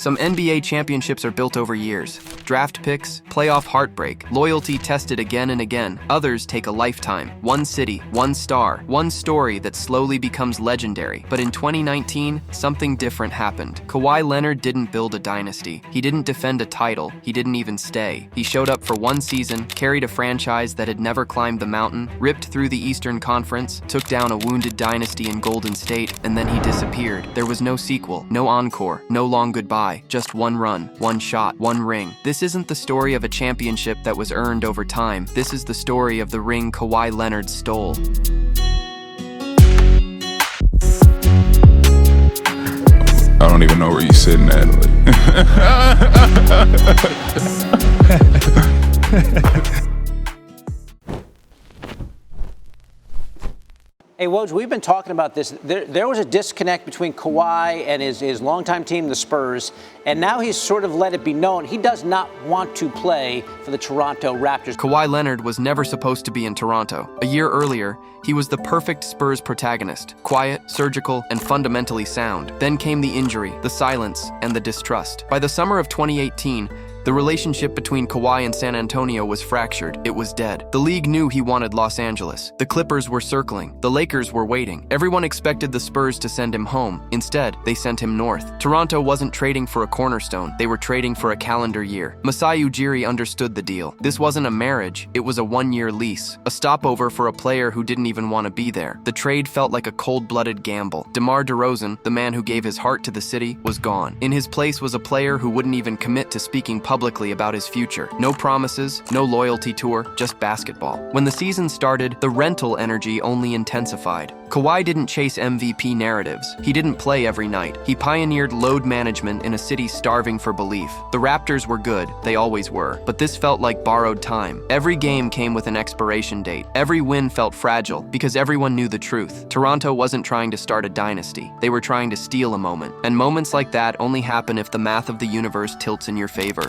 Some NBA championships are built over years. Draft picks, playoff heartbreak, loyalty tested again and again. Others take a lifetime. One city, one star, one story that slowly becomes legendary. But in 2019, something different happened. Kawhi Leonard didn't build a dynasty. He didn't defend a title. He didn't even stay. He showed up for one season, carried a franchise that had never climbed the mountain, ripped through the Eastern Conference, took down a wounded dynasty in Golden State, and then he disappeared. There was no sequel, no encore, no long goodbye. Just one run, one shot, one ring. This isn't the story of a championship that was earned over time. This is the story of the ring Kawhi Leonard stole. I don't even know where you're sitting at. Hey, Woj, we've been talking about this. There was a disconnect between Kawhi and his longtime team, the Spurs, and now he's sort of let it be known he does not want to play for the Toronto Raptors. Kawhi Leonard was never supposed to be in Toronto. A year earlier, he was the perfect Spurs protagonist, quiet, surgical, and fundamentally sound. Then came the injury, the silence, and the distrust. By the summer of 2018, the relationship between Kawhi and San Antonio was fractured. It was dead. The league knew he wanted Los Angeles. The Clippers were circling. The Lakers were waiting. Everyone expected the Spurs to send him home. Instead, they sent him north. Toronto wasn't trading for a cornerstone. They were trading for a calendar year. Masai Ujiri understood the deal. This wasn't a marriage. It was a one-year lease. A stopover for a player who didn't even want to be there. The trade felt like a cold-blooded gamble. DeMar DeRozan, the man who gave his heart to the city, was gone. In his place was a player who wouldn't even commit to speaking publicly about his future. No promises, no loyalty tour, just basketball. When the season started, the rental energy only intensified. Kawhi didn't chase MVP narratives. He didn't play every night. He pioneered load management in a city starving for belief. The Raptors were good, they always were, but this felt like borrowed time. Every game came with an expiration date. Every win felt fragile because everyone knew the truth. Toronto wasn't trying to start a dynasty. They were trying to steal a moment. And moments like that only happen if the math of the universe tilts in your favor.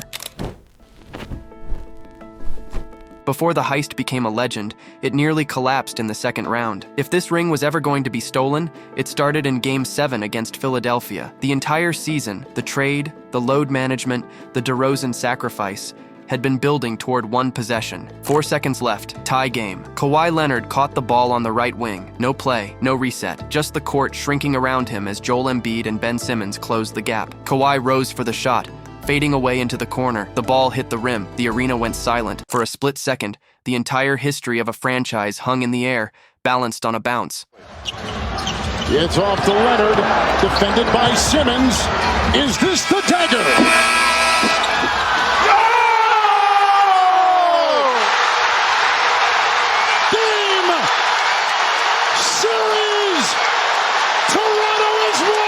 Before the Heist became a legend, it nearly collapsed in the second round. If this ring was ever going to be stolen, it started in Game 7 against Philadelphia. The entire season, the trade, the load management, the DeRozan sacrifice, had been building toward one possession. 4 seconds left, tie game. Kawhi Leonard caught the ball on the right wing. No play, no reset, just the court shrinking around him as Joel Embiid and Ben Simmons closed the gap. Kawhi rose for the shot. Fading away into the corner, the ball hit the rim. The arena went silent. For a split second, the entire history of a franchise hung in the air, balanced on a bounce. It's off to Leonard, defended by Simmons. Is this the dagger? Game! Series! Toronto has won!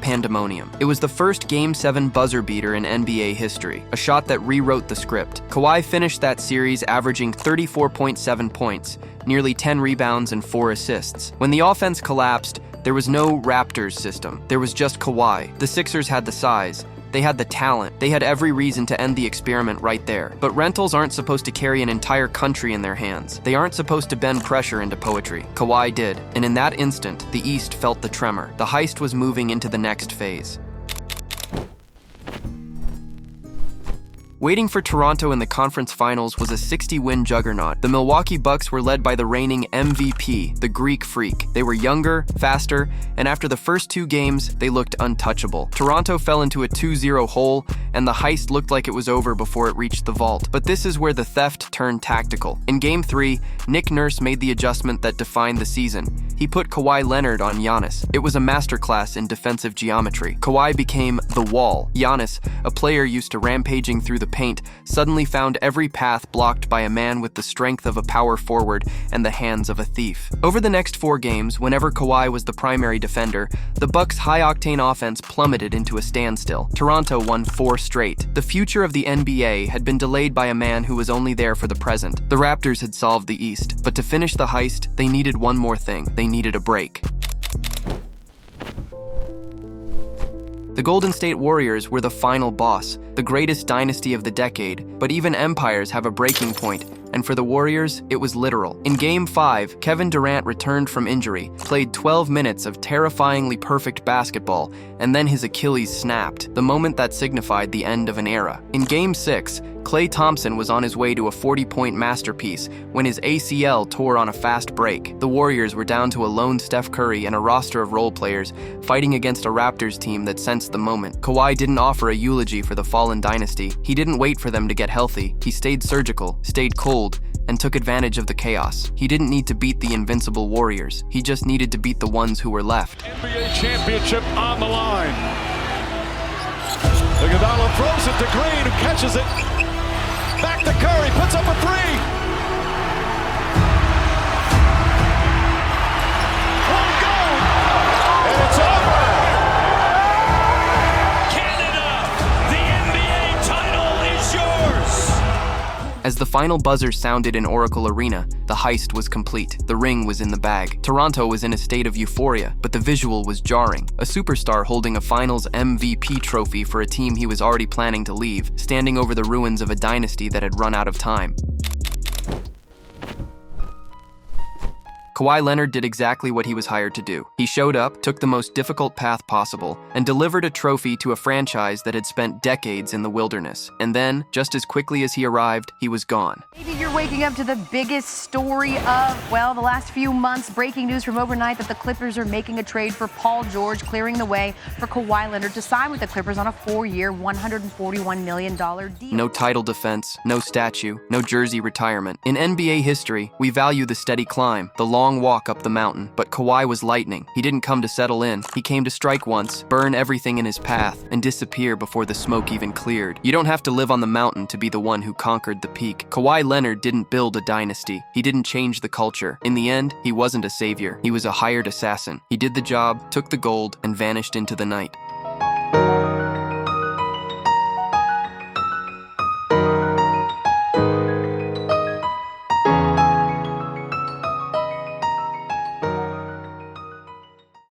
Pandemonium. It was the first Game 7 buzzer beater in NBA history, a shot that rewrote the script. Kawhi finished that series averaging 34.7 points, nearly 10 rebounds and 4 assists. When the offense collapsed, there was no Raptors system. There was just Kawhi. The Sixers had the size. They had the talent. They had every reason to end the experiment right there. But rentals aren't supposed to carry an entire country in their hands. They aren't supposed to bend pressure into poetry. Kawhi did. And in that instant, the East felt the tremor. The Heist was moving into the next phase. Waiting for Toronto in the conference finals was a 60-win juggernaut. The Milwaukee Bucks were led by the reigning MVP, the Greek Freak. They were younger, faster, and after the first 2 games, they looked untouchable. Toronto fell into a 2-0 hole, and the Heist looked like it was over before it reached the vault. But this is where the theft turned tactical. In Game 3, Nick Nurse made the adjustment that defined the season. He put Kawhi Leonard on Giannis. It was a masterclass in defensive geometry. Kawhi became the wall. Giannis, a player used to rampaging through the paint, suddenly found every path blocked by a man with the strength of a power forward and the hands of a thief. Over the next 4 games, whenever Kawhi was the primary defender, the Bucks' high-octane offense plummeted into a standstill. Toronto won 4 straight. The future of the NBA had been delayed by a man who was only there for the present. The Raptors had solved the East, but to finish the Heist, they needed one more thing. They needed a break. The Golden State Warriors were the final boss, the greatest dynasty of the decade, but even empires have a breaking point. And for the Warriors, it was literal. In Game 5, Kevin Durant returned from injury, played 12 minutes of terrifyingly perfect basketball, and then his Achilles snapped, the moment that signified the end of an era. In Game 6, Klay Thompson was on his way to a 40-point masterpiece when his ACL tore on a fast break. The Warriors were down to a lone Steph Curry and a roster of role players fighting against a Raptors team that sensed the moment. Kawhi didn't offer a eulogy for the fallen dynasty. He didn't wait for them to get healthy. He stayed surgical, stayed cold, and took advantage of the chaos. He didn't need to beat the invincible Warriors. He just needed to beat the ones who were left. NBA championship on the line. Iguodala throws it to Green, who catches it. Back to Curry, puts up a three. One go, and it's over. Canada, the NBA title is yours. As the final buzzer sounded in Oracle Arena, the heist was complete. The ring was in the bag. Toronto was in a state of euphoria, but the visual was jarring. A superstar holding a Finals MVP trophy for a team he was already planning to leave, standing over the ruins of a dynasty that had run out of time. Kawhi Leonard did exactly what he was hired to do. He showed up, took the most difficult path possible, and delivered a trophy to a franchise that had spent decades in the wilderness. And then, just as quickly as he arrived, he was gone. Maybe you're waking up to the biggest story of, well, the last few months. Breaking news from overnight that the Clippers are making a trade for Paul George, clearing the way for Kawhi Leonard to sign with the Clippers on a 4-year, $141 million deal. No title defense, no statue, no jersey retirement. In NBA history, we value the steady climb, the long walk up the mountain, but Kawhi was lightning. He didn't come to settle in. He came to strike once, burn everything in his path, and disappear before the smoke even cleared. You don't have to live on the mountain to be the one who conquered the peak. Kawhi Leonard didn't build a dynasty. He didn't change the culture. In the end, he wasn't a savior. He was a hired assassin. He did the job, took the gold, and vanished into the night.